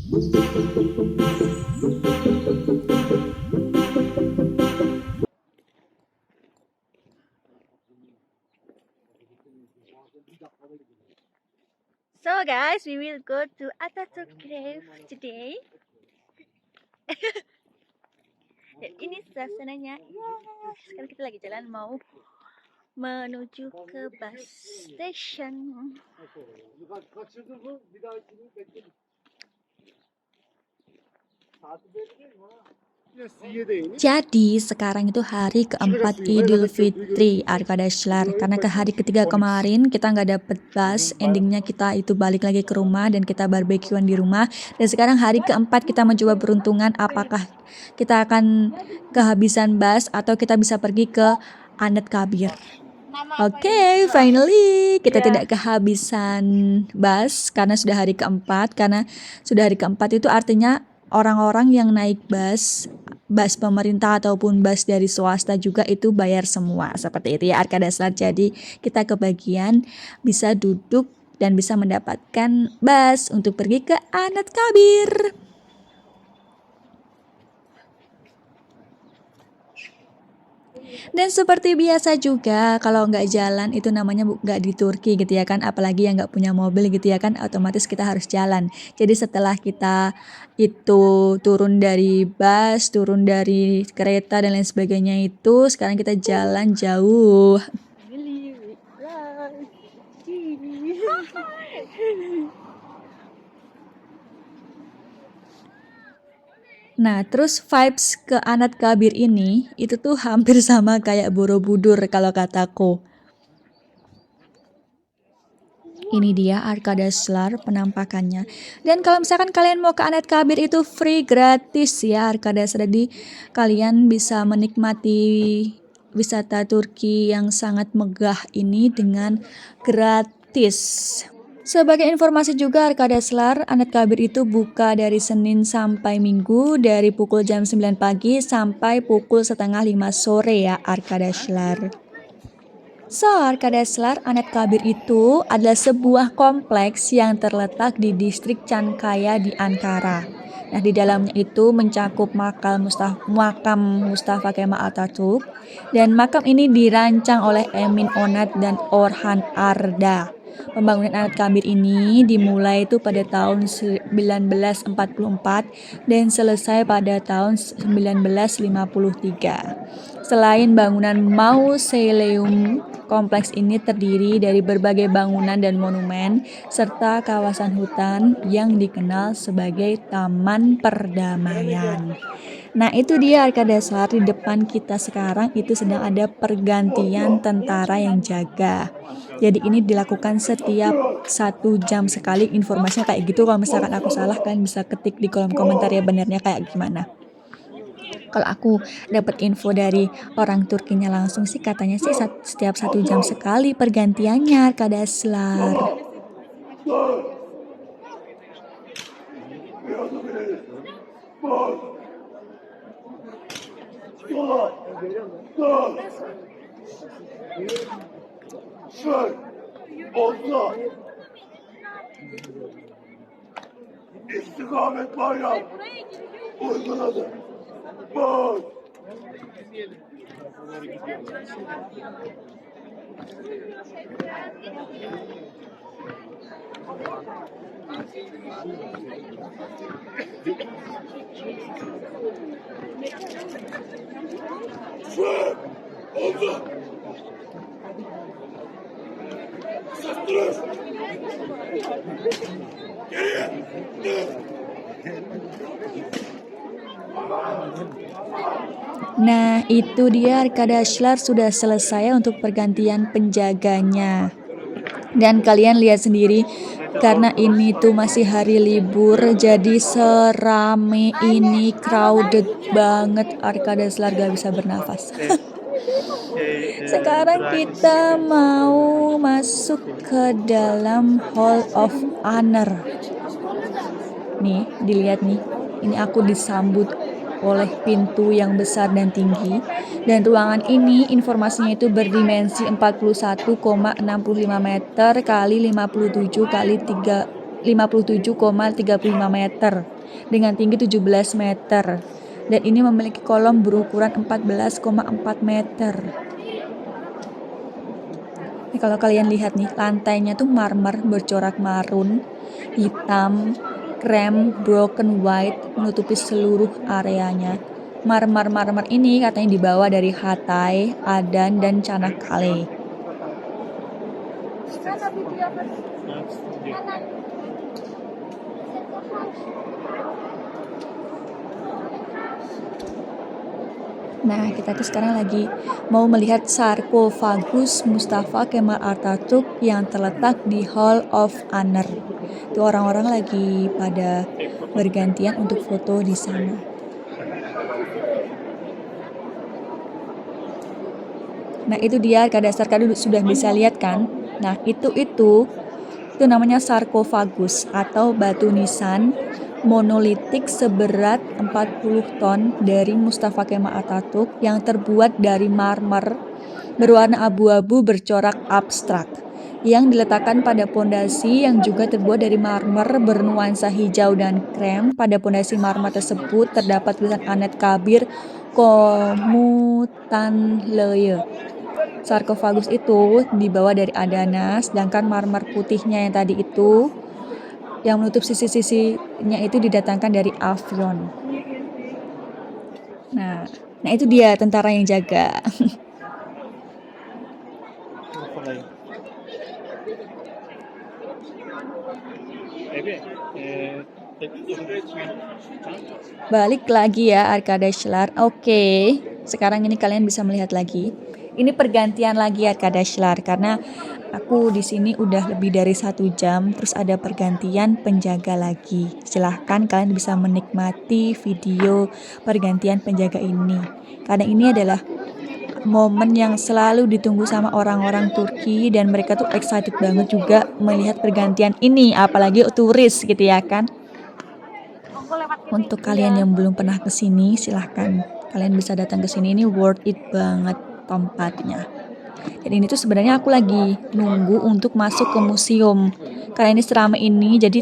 So guys, we will go to Atatürk Grave today. Ini suasananya. Ya, sekarang kita lagi jalan mau menuju ke bus station. Jadi sekarang itu hari keempat Idul Fitri Arkadaşlar. Karena ke hari ketiga kemarin kita nggak dapet bus, endingnya kita itu balik lagi ke rumah dan kita barbekyuan di rumah. Dan sekarang hari keempat kita mencoba peruntungan apakah kita akan kehabisan bus atau kita bisa pergi ke Anıtkabir. Oke, finally kita tidak kehabisan bus karena sudah hari keempat. Karena sudah hari keempat itu artinya orang-orang yang naik bus pemerintah ataupun bus dari swasta juga itu bayar semua. Seperti itu ya Arkadaşlar. Jadi kita kebagian bisa duduk dan bisa mendapatkan bus untuk pergi ke Anıtkabir. Dan seperti biasa juga kalau nggak jalan itu namanya nggak di Turki gitu ya kan, apalagi yang nggak punya mobil gitu ya kan, otomatis kita harus jalan. Jadi setelah kita itu turun dari bus, turun dari kereta dan lain sebagainya itu sekarang kita jalan jauh. Nah, terus vibes ke Anıtkabir ini itu tuh hampir sama kayak Borobudur kalau kataku. Ini dia Arkadaşlar penampakannya. Dan kalau misalkan kalian mau ke Anıtkabir itu free gratis ya Arkadaşlar. Jadi kalian bisa menikmati wisata Turki yang sangat megah ini dengan gratis. Sebagai informasi juga Arkadaşlar, Anıtkabir itu buka dari Senin sampai Minggu dari pukul jam 9 pagi sampai pukul setengah 5 sore ya Arkadaşlar. So Arkadaşlar, Anıtkabir itu adalah sebuah kompleks yang terletak di distrik Çankaya di Ankara. Nah, di dalamnya itu mencakup makam Mustafa Kemal Atatürk dan makam ini dirancang oleh Emin Onat dan Orhan Arda. Pembangunan Anıtkabir ini dimulai itu pada tahun 1944 dan selesai pada tahun 1953. Selain bangunan mausoleum, kompleks ini terdiri dari berbagai bangunan dan monumen serta kawasan hutan yang dikenal sebagai Taman Perdamaian. Nah, itu dia Arkadaşlar, di depan kita sekarang itu sedang ada pergantian tentara yang jaga. Jadi ini dilakukan setiap 1 jam sekali, informasinya kayak gitu. Kalau misalkan aku salah kalian bisa ketik di kolom komentar ya benernya kayak gimana. Kalau aku dapat info dari orang Turkinya langsung sih katanya sih setiap 1 jam sekali pergantiannya Arkadaşlar. İstikamet bayram uyguladı. Boş. Oldu. Sastırır. Geriye. Nah, itu dia Arkadaşlar sudah selesai untuk pergantian penjaganya. Dan kalian lihat sendiri karena ini tuh masih hari libur jadi serame ini, crowded banget Arkadaşlar, gak bisa bernafas. Sekarang kita mau masuk ke dalam Hall of Honor. Nih, dilihat nih. Ini aku disambut oleh pintu yang besar dan tinggi. Dan ruangan ini informasinya itu berdimensi 41,65 meter kali 57 kali 57,35 meter dengan tinggi 17 meter. Dan ini memiliki kolom berukuran 14,4 meter. Ini kalau kalian lihat nih, lantainya tuh marmer bercorak marun, hitam, krem, broken white menutupi seluruh areanya. Marmer ini katanya dibawa dari Hatay, Adan, dan Çanakkale. Nah, kita tuh sekarang lagi mau melihat sarkofagus Mustafa Kemal Atatürk yang terletak di Hall of Honor. Tuh orang-orang lagi pada bergantian untuk foto di sana. Nah, itu dia harga dasar, kalian sudah bisa lihat kan? Nah, itu namanya sarkofagus atau batu nisan monolitik seberat 40 ton dari Mustafa Kemal Atatürk yang terbuat dari marmer berwarna abu-abu bercorak abstrak yang diletakkan pada pondasi yang juga terbuat dari marmer bernuansa hijau dan krem. Pada pondasi marmer tersebut terdapat tulisan Anet Kabir Komutanleye. Sarkofagus itu dibawa dari Adana, sedangkan marmer putihnya yang tadi itu yang menutup sisi-sisinya itu didatangkan dari Afyon. Nah itu dia tentara yang jaga. Balik lagi ya Arkadaşlar. Oke, sekarang ini kalian bisa melihat lagi. Ini pergantian lagi Arkadaşlar karena aku di sini udah lebih dari 1 jam, terus ada pergantian penjaga lagi. Silahkan kalian bisa menikmati video pergantian penjaga ini. Karena ini adalah momen yang selalu ditunggu sama orang-orang Turki dan mereka tuh excited banget juga melihat pergantian ini, apalagi turis gitu ya kan. Untuk kalian yang belum pernah ke sini, silahkan kalian bisa datang ke sini. Ini worth it banget tempatnya. Dan ini tuh sebenarnya aku lagi nunggu untuk masuk ke museum. Karena ini seramai ini, jadi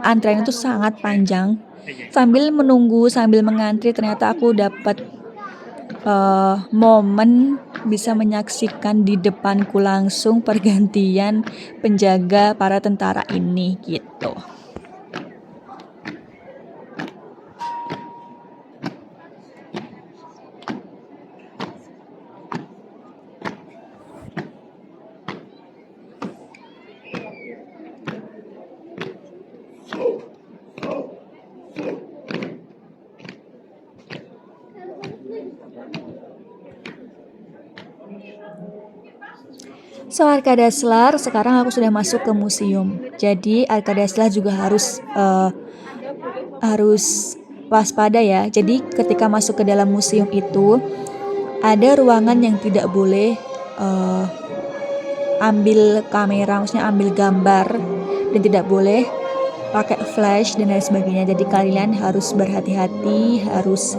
antreannya tuh sangat panjang. Sambil menunggu, sambil mengantri, ternyata aku dapat momen bisa menyaksikan di depanku langsung pergantian penjaga para tentara ini gitu. So Arkadaşlar, sekarang aku sudah masuk ke museum. Jadi Arkadaşlar juga harus waspada ya. Jadi ketika masuk ke dalam museum itu ada ruangan yang tidak boleh ambil kamera, maksudnya ambil gambar, dan tidak boleh pakai flash dan lain sebagainya. Jadi kalian harus berhati-hati, harus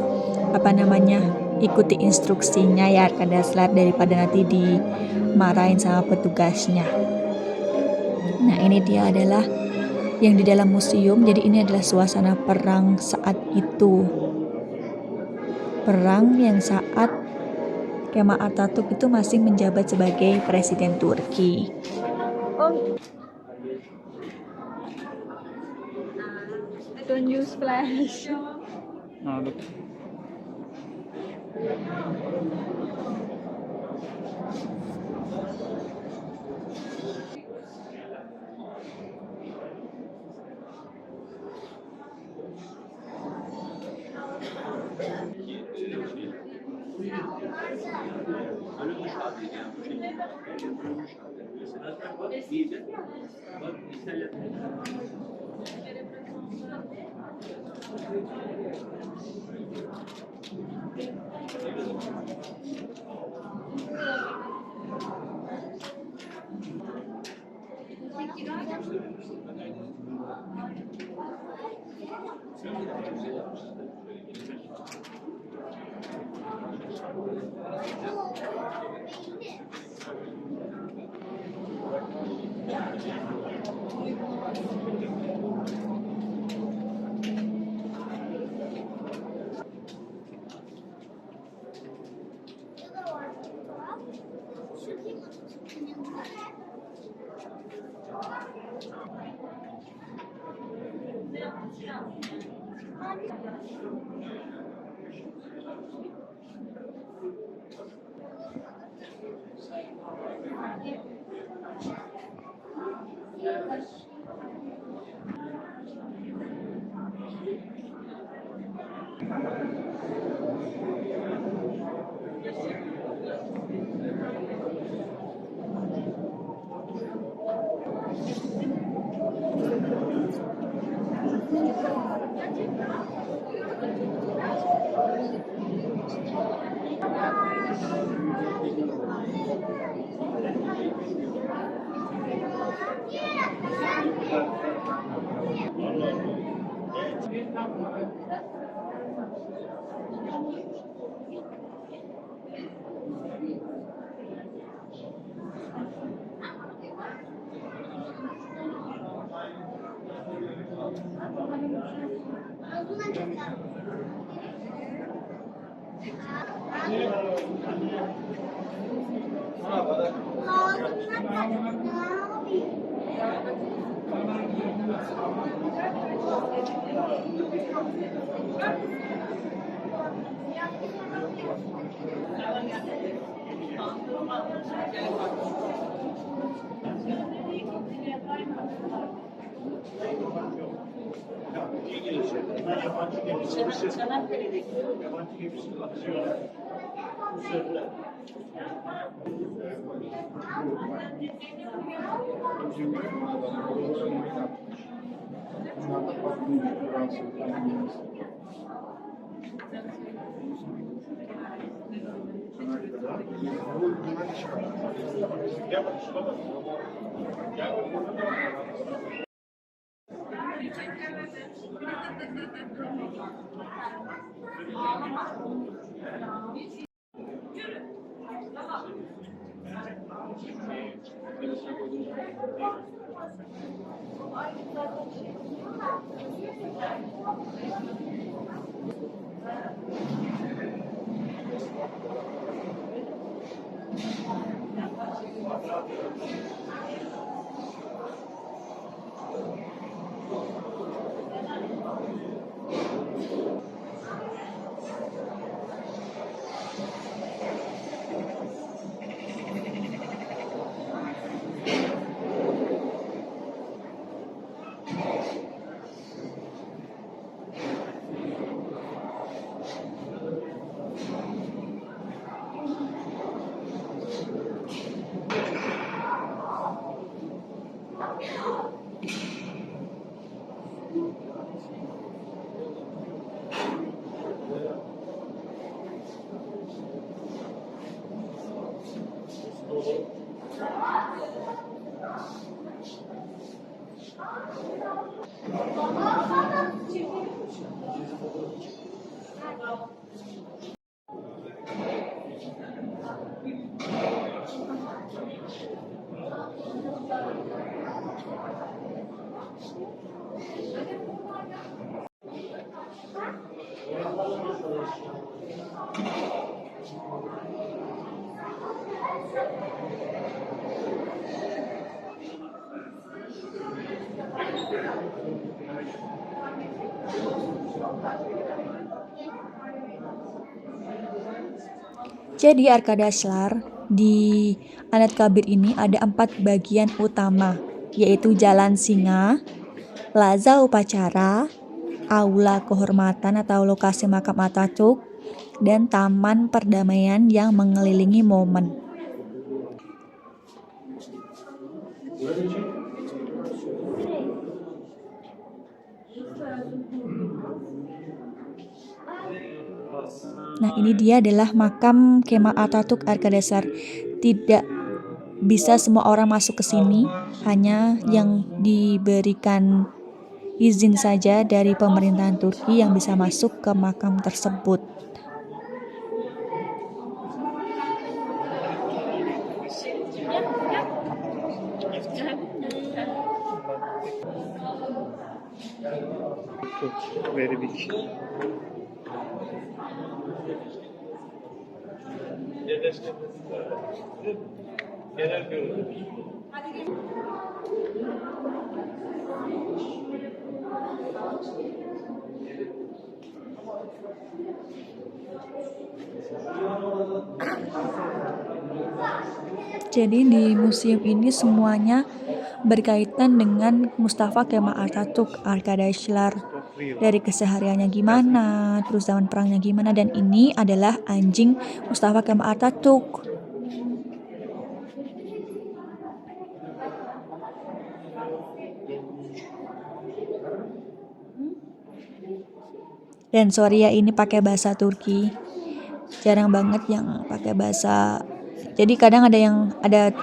ikuti instruksinya ya Arkadaşlar, daripada nanti dimarahin sama petugasnya. Nah ini dia adalah yang di dalam museum. Jadi ini adalah suasana perang saat itu. Perang yang saat Kemal Atatürk itu masih menjabat sebagai presiden Turki. Don't use flash. No, look. Jadi Arkadaşlar, di Anet Kabir ini ada 4 bagian utama, yaitu Jalan Singa, Plaza Upacara, Aula Kehormatan atau lokasi makam Atatürk, dan Taman Perdamaian yang mengelilingi momen. Nah, ini dia adalah makam Kemal Atatürk Arkadaşlar. Tidak bisa semua orang masuk ke sini, hanya yang diberikan izin saja dari pemerintahan Turki yang bisa masuk ke makam tersebut. Very big. Genel görünüm. Jadi di museum ini semuanya berkaitan dengan Mustafa Kemal Atatürk, Arkadaşlar. Dari kesehariannya gimana, terus zaman perangnya gimana, dan ini adalah anjing Mustafa Kemal Atatürk. Dan sorry ya, ini pakai bahasa Turki. Jarang banget yang pakai bahasa. Jadi kadang ada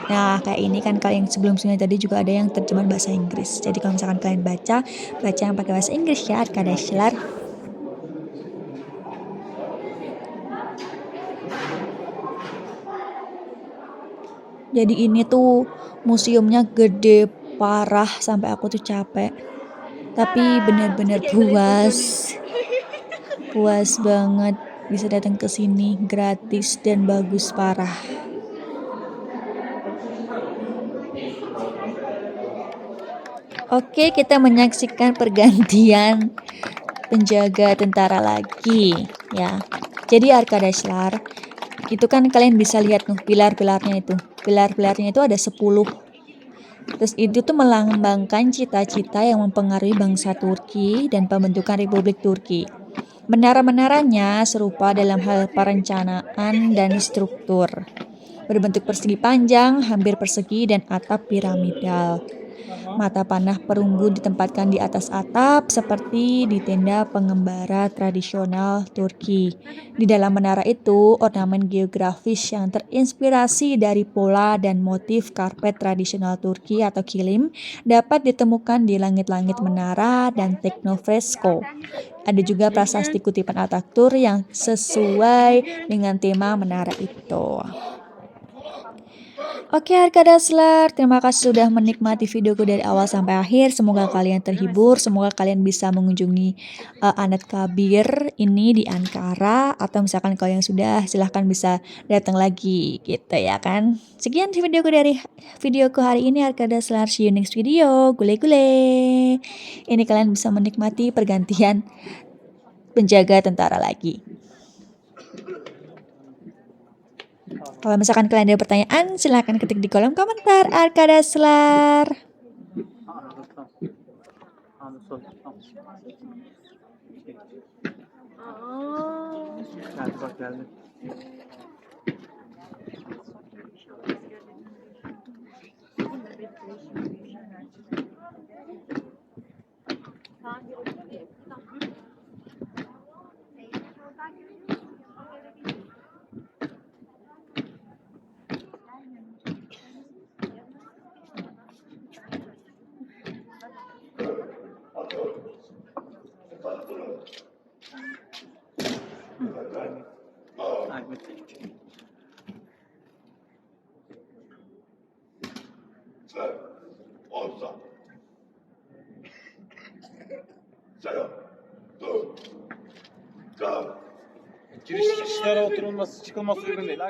nah kayak ini kan, kalau yang sebelum-sebelumnya tadi juga ada yang terjemahan bahasa Inggris. Jadi kalau misalkan kalian baca yang pakai bahasa Inggris ya, arkadaşlar. Jadi ini tuh museumnya gede parah sampai aku tuh capek. Tapi bener-bener puas. Puas banget bisa datang ke sini, gratis dan bagus parah. Oke, kita menyaksikan pergantian penjaga tentara lagi ya. Jadi arkadaşlar, itu kan kalian bisa lihat tuh pilar-pilarnya itu. Pilar-pilarnya itu ada 10. Terus itu tuh melambangkan cita-cita yang mempengaruhi bangsa Turki dan pembentukan Republik Turki. Menara-menaranya serupa dalam hal perencanaan dan struktur. Berbentuk persegi panjang, hampir persegi, dan atap piramidal. Mata panah perunggu ditempatkan di atas atap seperti di tenda pengembara tradisional Turki. Di dalam menara itu, ornamen geografis yang terinspirasi dari pola dan motif karpet tradisional Turki atau kilim dapat ditemukan di langit-langit menara dan teknofresko. Ada juga prasasti kutipan Ataturk yang sesuai dengan tema menara itu. Oke Arkadaşlar, terima kasih sudah menikmati videoku dari awal sampai akhir. Semoga kalian terhibur, semoga kalian bisa mengunjungi Anıtkabir ini di Ankara, atau misalkan kalau yang sudah silahkan bisa datang lagi gitu ya kan. Sekian videoku hari ini Arkadaşlar, see you next video. Gule-gule. Ini kalian bisa menikmati pergantian penjaga tentara lagi. Kalau misalkan kalian ada pertanyaan, silahkan ketik di kolom komentar. Arkadaşlar. Geldi bak geldi. Ahmet. Sen olsa. Selam. Dur. Kal. Giriş çıkışlara oturulması, çıkılması uygun değil.